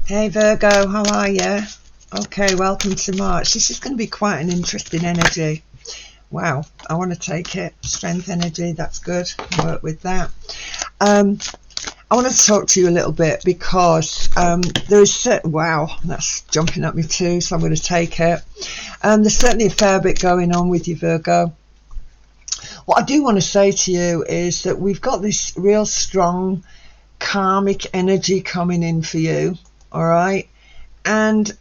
Hey Virgo, how are you? Okay, welcome to March. This is going to be quite an interesting energy. Wow, I want to take it. Strength energy, that's good. Work with that. I want to talk to you a little bit because there is wow, that's jumping at me too, so I'm going to take it. There's certainly a fair bit going on with you, Virgo. What I do want to say to you is that we've got this real strong karmic energy coming in for you, all right? And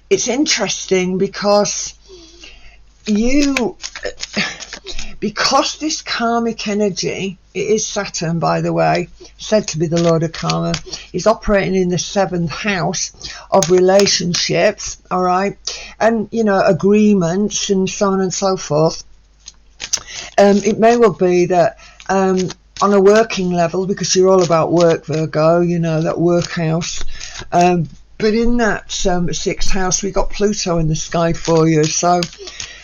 it's interesting because this karmic energy, it is Saturn, by the way, said to be the Lord of Karma, is operating in the 7th house of relationships, all right, and agreements and so on and so forth. It may well be that on a working level, because you're all about work, Virgo, that work house, but in that 6th house we got Pluto in the sky for you, so,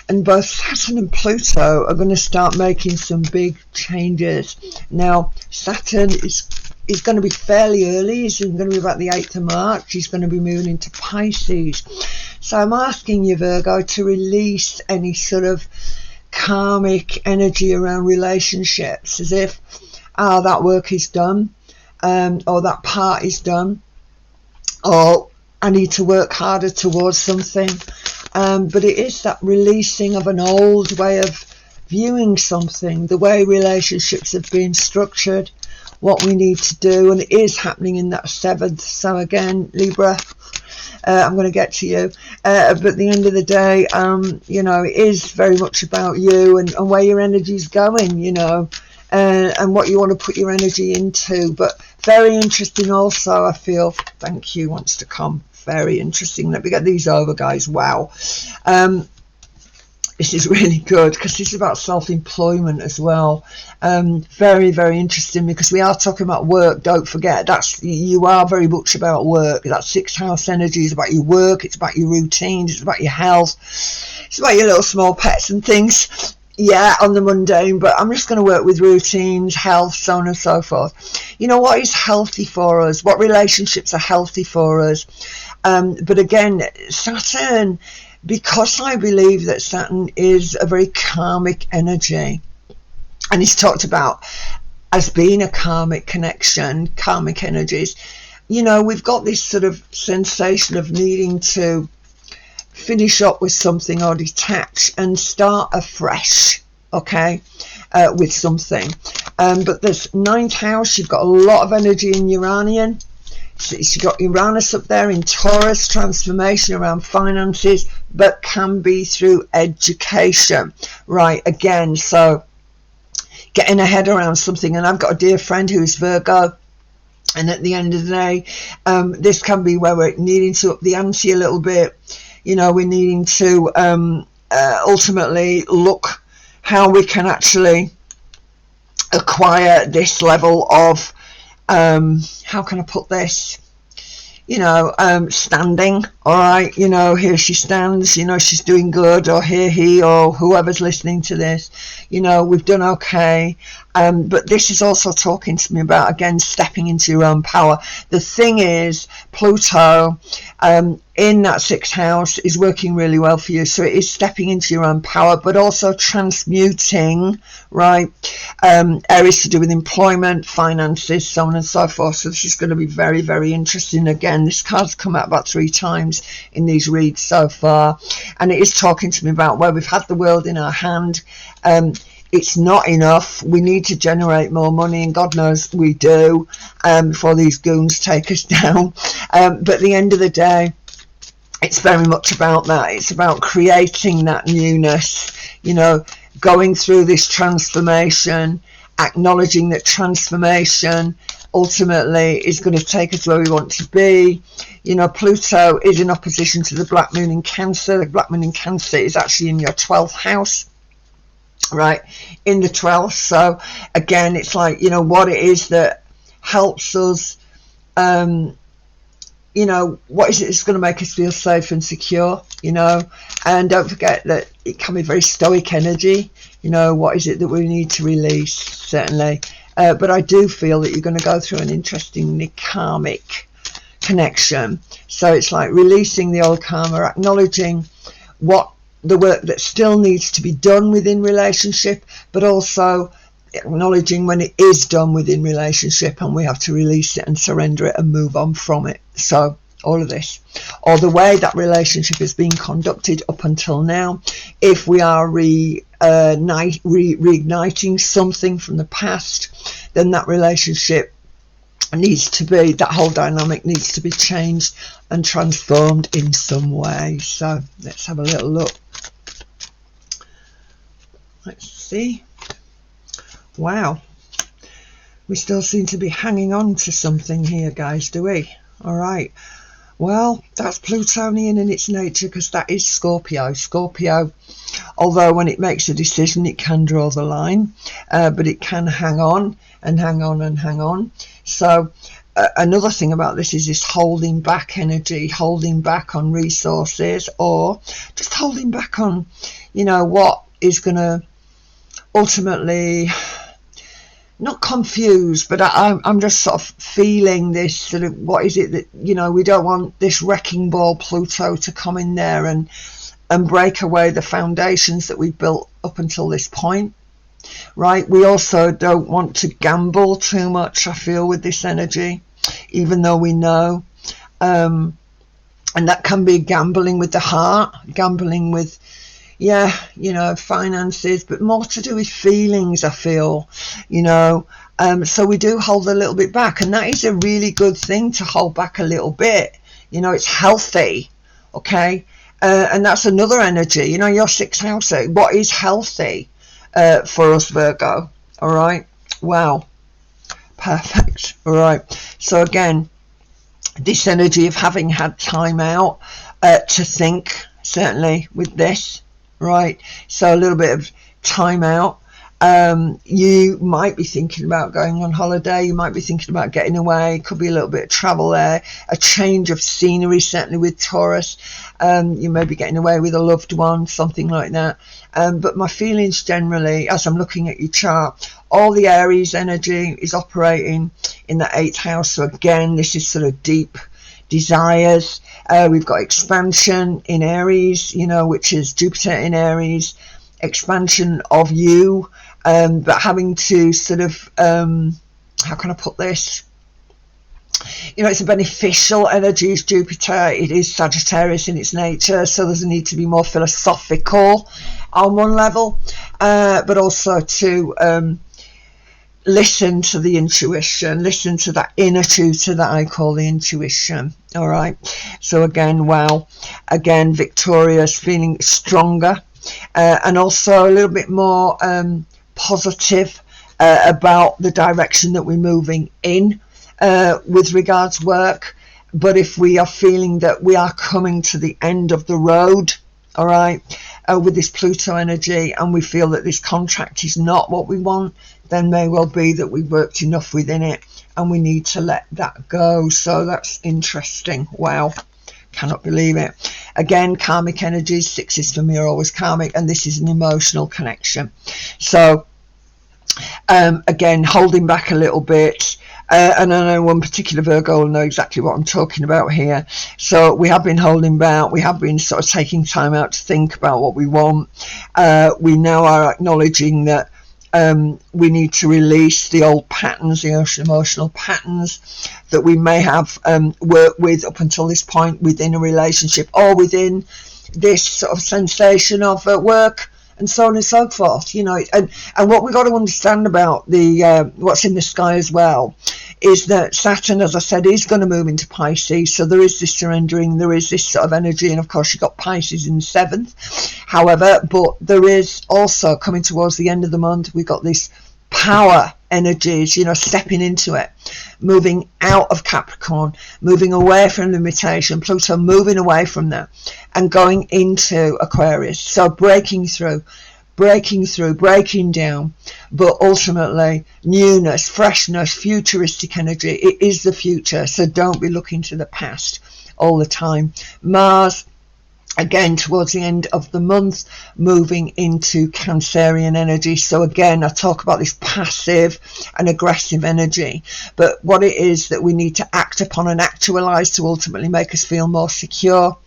and both Saturn and Pluto are going to start making some big changes. Now Saturn is going to be fairly early. He's going to be about the 8th of March. He's going to be moving into Pisces. So I'm asking you, Virgo, to release any sort of karmic energy around relationships, as if that work is done, or that part is done, or I need to work harder towards something. But it is that releasing of an old way of viewing something, the way relationships have been structured, what we need to do, and it is happening in that 7th. So again, Libra, I'm going to get to you, but at the end of the day, it is very much about you and where your energy is going, and what you want to put your energy into. But very interesting also, I feel. Thank you, wants to come. Very interesting. Let me get these over, guys. Wow. This is really good because this is about self-employment as well. Very, very interesting because we are talking about work. Don't forget, you are very much about work. That 6th house energy is about your work. It's about your routines. It's about your health. It's about your little small pets and things. Yeah, on the mundane, but I'm just going to work with routines, health, so on and so forth. What is healthy for us? What relationships are healthy for us? But again, Saturn, because I believe that Saturn is a very karmic energy, and he's talked about as being a karmic connection, karmic energies, we've got this sort of sensation of needing to finish up with something or detach and start afresh, okay, with something. But this 9th house, you've got a lot of energy in Uranian. So you've got Uranus up there in Taurus, transformation around finances, but can be through education, right? Again, so getting a head around something. And I've got a dear friend who's Virgo, and at the end of the day, this can be where we're needing to up the ante a little bit. We're needing to ultimately look how we can actually acquire this level of how can I put this, standing, all right, here she stands, she's doing good, or here he or whoever's listening to this, we've done okay. But this is also talking to me about, again, stepping into your own power. The thing is, Pluto in that 6th house is working really well for you, so it is stepping into your own power, but also transmuting, right, areas to do with employment, finances, so on and so forth. So this is going to be very, very interesting. Again, this card's come out about 3 times in these reads so far, and it is talking to me about where we've had the world in our hand. It's not enough. We need to generate more money, and God knows we do, before these goons take us down. But at the end of the day, it's very much about that. It's about creating that newness, going through this transformation, acknowledging that transformation ultimately is going to take us where we want to be. Pluto is in opposition to the Black Moon in Cancer. The Black Moon in Cancer is actually in your 12th house, right, in the 12th. So again, it's like, what it is that helps us, what is it that's going to make us feel safe and secure, and don't forget that it can be very stoic energy. What is it that we need to release? Certainly. But I do feel that you're going to go through an interesting karmic connection. So it's like releasing the old karma, acknowledging what the work that still needs to be done within relationship, but also acknowledging when it is done within relationship and we have to release it and surrender it and move on from it. So all of this, or the way that relationship is being conducted up until now, if we are reigniting something from the past, then that relationship needs to be, that whole dynamic needs to be changed and transformed in some way. So let's have a little look. Let's see. Wow, we still seem to be hanging on to something here, guys, do we? All right, well, that's Plutonian in its nature, because that is Scorpio. Scorpio, although when it makes a decision it can draw the line, but it can hang on and hang on and hang on. So another thing about this is this holding back energy, holding back on resources, or just holding back on, you know, what is going to ultimately, not confused, but I'm just sort of feeling this sort of, what is it that, you know, we don't want this wrecking ball Pluto to come in there and break away the foundations that we've built up until this point, right? We also don't want to gamble too much, I feel, with this energy, even though we know, and that can be gambling with the heart, gambling with, yeah, you know, finances, but more to do with feelings, I feel, you know. So we do hold a little bit back, and that is a really good thing, to hold back a little bit. You know, it's healthy, okay? And that's another energy, you know, your sixth house, what is healthy for us, Virgo? All right, wow, perfect. All right, so again, this energy of having had time out to think, certainly with this, right? So a little bit of time out. You might be thinking about going on holiday, you might be thinking about getting away, could be a little bit of travel there, a change of scenery, certainly with Taurus. You may be getting away with a loved one, something like that. But my feelings generally, as I'm looking at your chart, all the Aries energy is operating in the 8th house. So again, this is sort of deep desires. We've got expansion in Aries, you know, which is Jupiter in Aries, expansion of you, but having to sort of, how can I put this? You know, it's a beneficial energy, is Jupiter. It is Sagittarius in its nature, so there's a need to be more philosophical on one level, but also to listen to the intuition, listen to that inner tutor that I call the intuition. All right, so again, wow, again, victorious, feeling stronger, and also a little bit more positive about the direction that we're moving in with regards work. But if we are feeling that we are coming to the end of the road, all right, with this Pluto energy, and we feel that this contract is not what we want, then may well be that we worked enough within it and we need to let that go. So that's interesting. Wow, cannot believe it. Again, karmic energies, sixes for me are always karmic, and this is an emotional connection. So again, holding back a little bit. And I know one particular Virgo will know exactly what I'm talking about here. So we have been holding back, we have been sort of taking time out to think about what we want. We now are acknowledging that we need to release the old patterns, the emotional patterns that we may have worked with up until this point within a relationship, or within this sort of sensation of work, and so on and so forth, you know. And what we've got to understand about the what's in the sky as well is that Saturn, as I said, is going to move into Pisces. So there is this surrendering, there is this sort of energy, and of course you've got Pisces in the 7th. However, but there is also, coming towards the end of the month, we've got this power energies, you know, stepping into it, moving out of Capricorn, moving away from limitation, Pluto moving away from that and going into Aquarius. So breaking through, breaking down, but ultimately newness, freshness, futuristic energy. It is the future, so don't be looking to the past all the time. Mars again towards the end of the month, moving into Cancerian energy. So again, I talk about this passive and aggressive energy, but what it is that we need to act upon and actualize to ultimately make us feel more secure,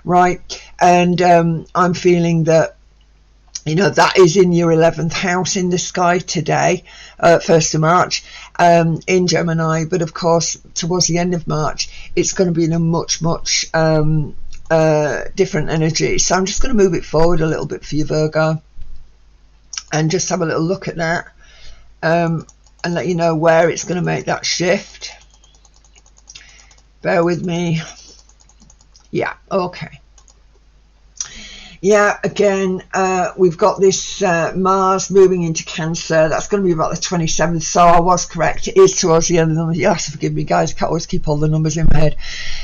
right? And I'm feeling that, you know, that is in your 11th house in the sky today, 1st of March, in Gemini. But of course, towards the end of March, it's going to be in a much different energy. So I'm just going to move it forward a little bit for you, Virgo, and just have a little look at that, and let you know where it's going to make that shift. Bear with me. Yeah, okay. Yeah, again, we've got this Mars moving into Cancer. That's going to be about the 27th. So I was correct. It is towards the end of the month. You have to forgive me, guys. I can't always keep all the numbers in my head.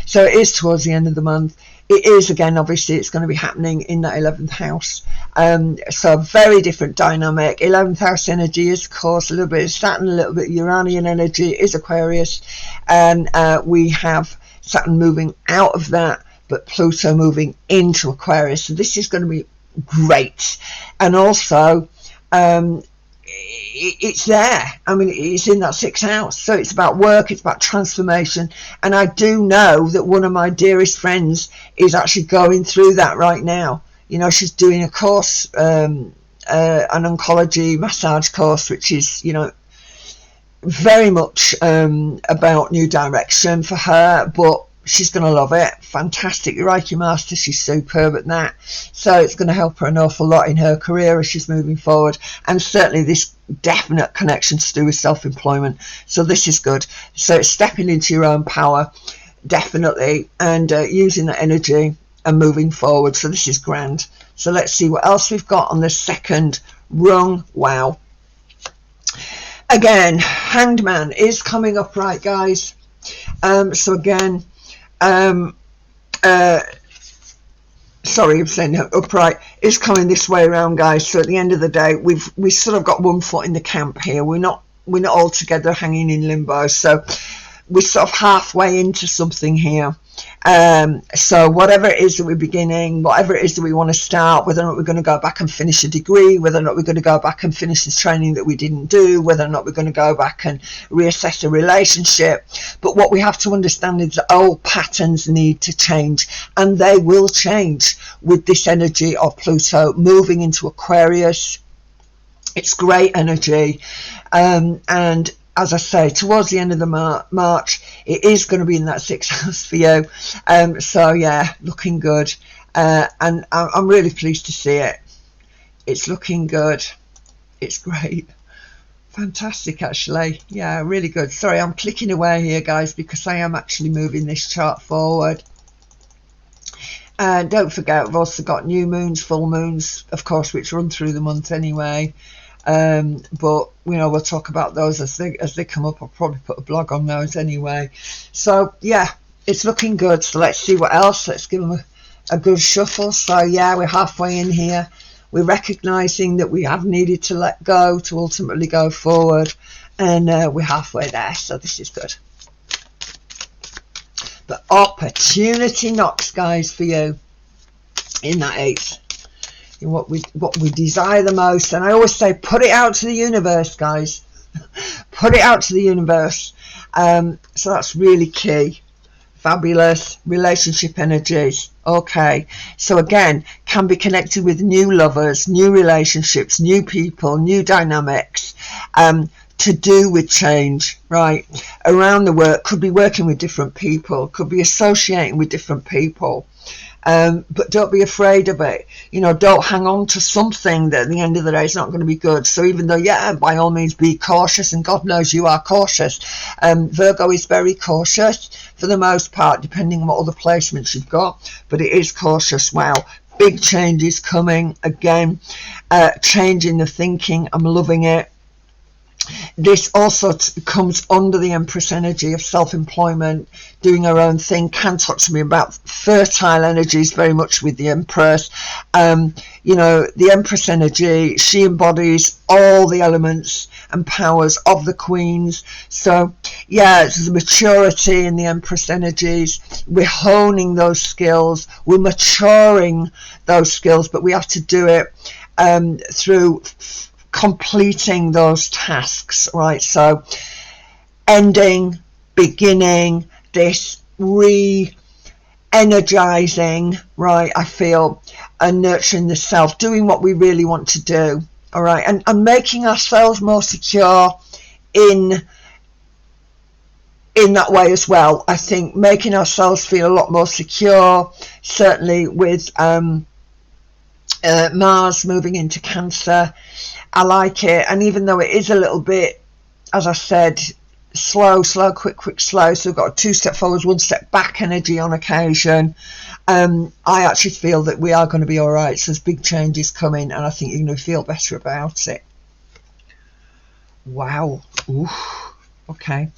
So it is towards the end of the month. It is, again, obviously, it's going to be happening in that 11th house. So very different dynamic. 11th house energy is, of course, a little bit of Saturn, a little bit of Uranian energy. It is Aquarius. And we have Saturn moving out of that, but Pluto moving into Aquarius. So this is going to be great. And also, it's there. I mean, it's in that 6th house. So it's about work, it's about transformation. And I do know that one of my dearest friends is actually going through that right now. You know, she's doing a course, an oncology massage course, which is, you know, very much about new direction for her, but she's going to love it. Fantastic Reiki master. She's superb at that. So it's going to help her an awful lot in her career as she's moving forward. And certainly this definite connection to do with self-employment. So this is good. So it's stepping into your own power, definitely, and using that energy and moving forward. So this is grand. So let's see what else we've got on the second rung. Wow. Again, Hanged Man is coming up, right, guys? So again, sorry, I'm saying upright, is coming this way around, guys. So at the end of the day, we sort of got one foot in the camp here. We're not all together hanging in limbo. So we're sort of halfway into something here. So whatever it is that we're beginning, whatever it is that we want to start, whether or not we're going to go back and finish a degree, whether or not we're going to go back and finish this training that we didn't do, whether or not we're going to go back and reassess a relationship. But what we have to understand is that old patterns need to change, and they will change with this energy of Pluto moving into Aquarius. It's great energy, and as I say, towards the end of the March, it is going to be in that 6th house for you. So yeah, looking good. And I'm really pleased to see it. It's looking good. It's great. Fantastic, actually. Yeah, really good. Sorry, I'm clicking away here, guys, because I am actually moving this chart forward. And don't forget, we've also got new moons, full moons, of course, which run through the month anyway. But you know, we'll talk about those as they come up. I'll probably put a blog on those anyway. So yeah, it's looking good. So let's see what else. Let's give them a good shuffle. So yeah, we're halfway in here. We're recognizing that we have needed to let go to ultimately go forward, and we're halfway there. So this is good. The opportunity knocks, guys, for you in that 8th. What we desire the most. And I always say, put it out to the universe, guys. Put it out to the universe. So that's really key. Fabulous. Relationship energies. Okay, so again, can be connected with new lovers, new relationships, new people, new dynamics, to do with change, right? Around the work, could be working with different people, could be associating with different people. But don't be afraid of it. You know, don't hang on to something that at the end of the day is not going to be good. So even though, yeah, by all means be cautious, and God knows you are cautious. Virgo is very cautious for the most part, depending on what other placements you've got, but it is cautious. Wow, big changes coming again, changing the thinking. I'm loving it. This also comes under the Empress energy of self-employment, doing our own thing. Can talk to me about fertile energies very much with the Empress. You know, the Empress energy, she embodies all the elements and powers of the Queens. So yeah, there's a maturity in the Empress energies. We're honing those skills, we're maturing those skills, but we have to do it through completing those tasks, right? So ending, beginning, this re-energizing, right, I feel, and nurturing the self, doing what we really want to do, all right, and making ourselves more secure in that way as well. I think making ourselves feel a lot more secure, certainly with Mars moving into Cancer. I like it, and even though it is a little bit, as I said, slow, quick, slow, so we've got a 2-step forwards, 1-step back energy on occasion, I actually feel that we are going to be all right. So there's big changes coming, and I think you're going to feel better about it. Wow. Ooh. Okay.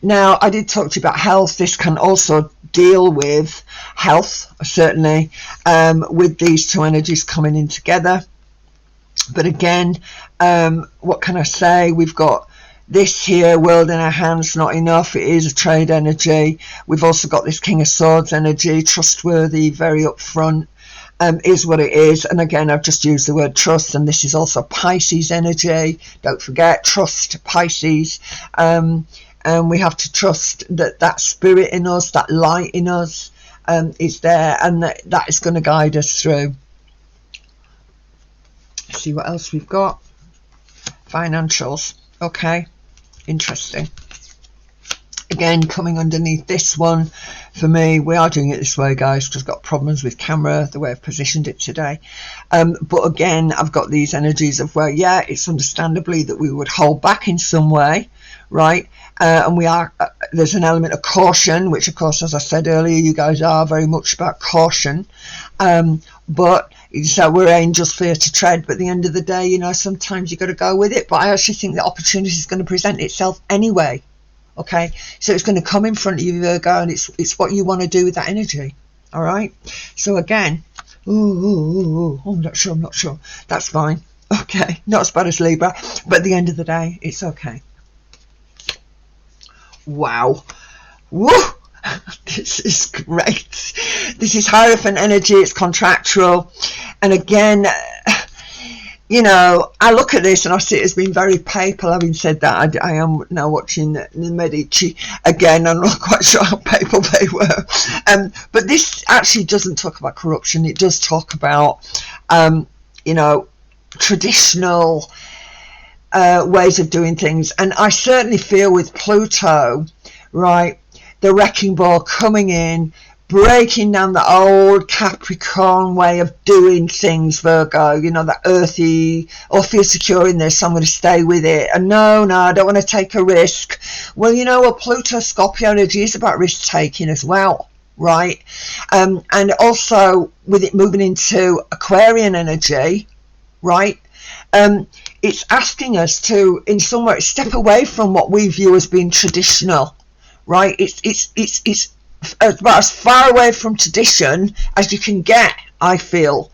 Now, I did talk to you about health. This can also deal with health, certainly, with these two energies coming in together. But again, what can I say? We've got this here, world in our hands, not enough. It is a trade energy. We've also got this King of Swords energy, trustworthy, very upfront, is what it is. And again, I've just used the word trust, and this is also Pisces energy. Don't forget, trust, Pisces. And we have to trust that that spirit in us, that light in us, is there, and that is going to guide us through. See what else we've got. Financials. Okay, interesting. Again, coming underneath this one, for me, we are doing it this way, guys, because I've got problems with camera, the way I've positioned it today. But again, I've got these energies of where, yeah, it's understandably that we would hold back in some way, right? And we are, there's an element of caution, which of course, as I said earlier, you guys are very much about caution. But so we're angels fear to tread, but at the end of the day, you know, sometimes you've got to go with it. But I actually think the opportunity is going to present itself anyway. Okay, so it's going to come in front of you, Virgo, and it's what you want to do with that energy. All right. So again, I'm not sure. That's fine. Okay, not as bad as Libra, but at the end of the day, it's okay. Wow. Woo! This is great. This is Hierophant energy. It's contractual, and again, you know, I look at this and I see it as being very papal. Having said that, I am now watching the Medici again. I'm not quite sure how papal they were, but this actually doesn't talk about corruption. It does talk about, you know, traditional ways of doing things. And I certainly feel with Pluto, right, the wrecking ball coming in, breaking down the old Capricorn way of doing things, Virgo, you know, that earthy, or feel secure in this, so I'm going to stay with it, and no, I don't want to take a risk. Well, you know what, Pluto Scorpio energy is about risk taking as well, right? And also with it moving into Aquarian energy, right, it's asking us to, in some way, step away from what we view as being traditional, right? It's about as far away from tradition as you can get, I feel,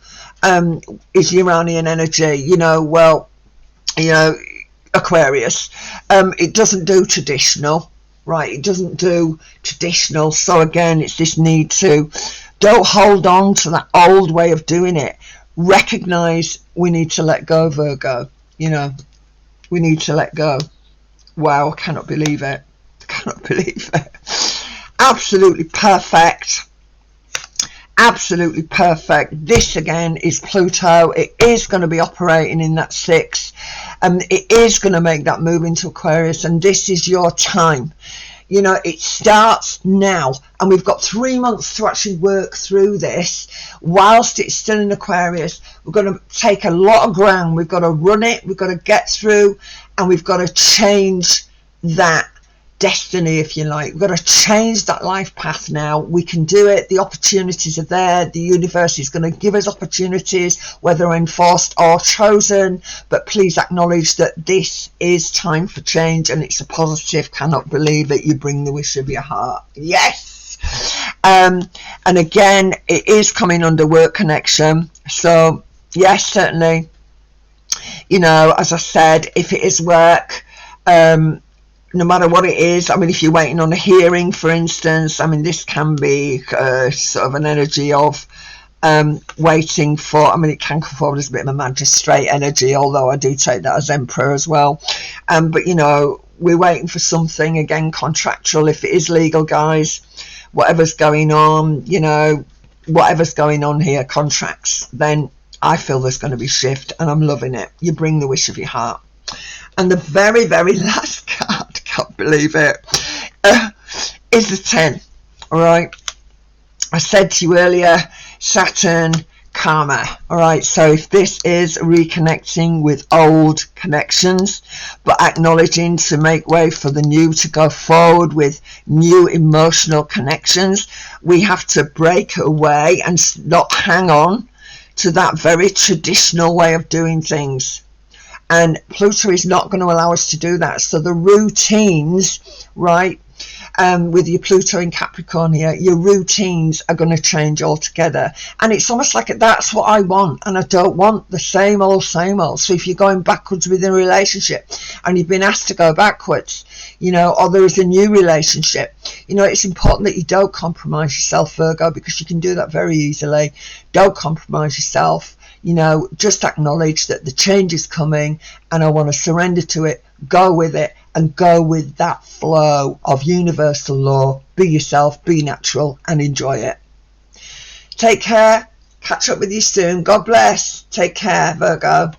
is Uranian energy. You know, well, you know, Aquarius, it doesn't do traditional, right? It doesn't do traditional. So again, it's this need to, don't hold on to that old way of doing it. Recognize we need to let go, Virgo. You know, we need to let go. Wow, I cannot believe it. Absolutely perfect. Absolutely perfect. This again is Pluto. It is going to be operating in that 6, and it is going to make that move into Aquarius, and this is your time. You know, it starts now, and we've got 3 months to actually work through this whilst it's still in Aquarius. We're going to take a lot of ground. We've got to run it, we've got to get through, and we've got to change that destiny, if you like. We've got to change that life path now. We can do it. The opportunities are there. The universe is going to give us opportunities, whether enforced or chosen, but please acknowledge that this is time for change, and it's a positive. Cannot believe it. You bring the wish of your heart. Yes. And again, it is coming under work connection, so yes, certainly, you know, as I said, if it is work, no matter what it is, I mean, if you're waiting on a hearing, for instance, I mean, this can be sort of an energy of waiting for, I mean, it can come forward as a bit of a magistrate energy, although I do take that as emperor as well. But, you know, we're waiting for something, again, contractual. If it is legal, guys, whatever's going on, you know, whatever's going on here, contracts, then I feel there's going to be shift, and I'm loving it. You bring the wish of your heart. And the very, very last card, can't believe it, is the 10. All right. I said to you earlier, Saturn, karma. All right. So if this is reconnecting with old connections, but acknowledging to make way for the new, to go forward with new emotional connections, we have to break away and not hang on to that very traditional way of doing things. And Pluto is not going to allow us to do that. So the routines, right, with your Pluto in Capricorn here, your routines are going to change altogether. And it's almost like that's what I want. And I don't want the same old, same old. So if you're going backwards within a relationship and you've been asked to go backwards, you know, or there is a new relationship, you know, it's important that you don't compromise yourself, Virgo, because you can do that very easily. Don't compromise yourself. You know, just acknowledge that the change is coming and I want to surrender to it, go with it, and go with that flow of universal law. Be yourself, be natural, and enjoy it. Take care. Catch up with you soon. God bless. Take care, Virgo.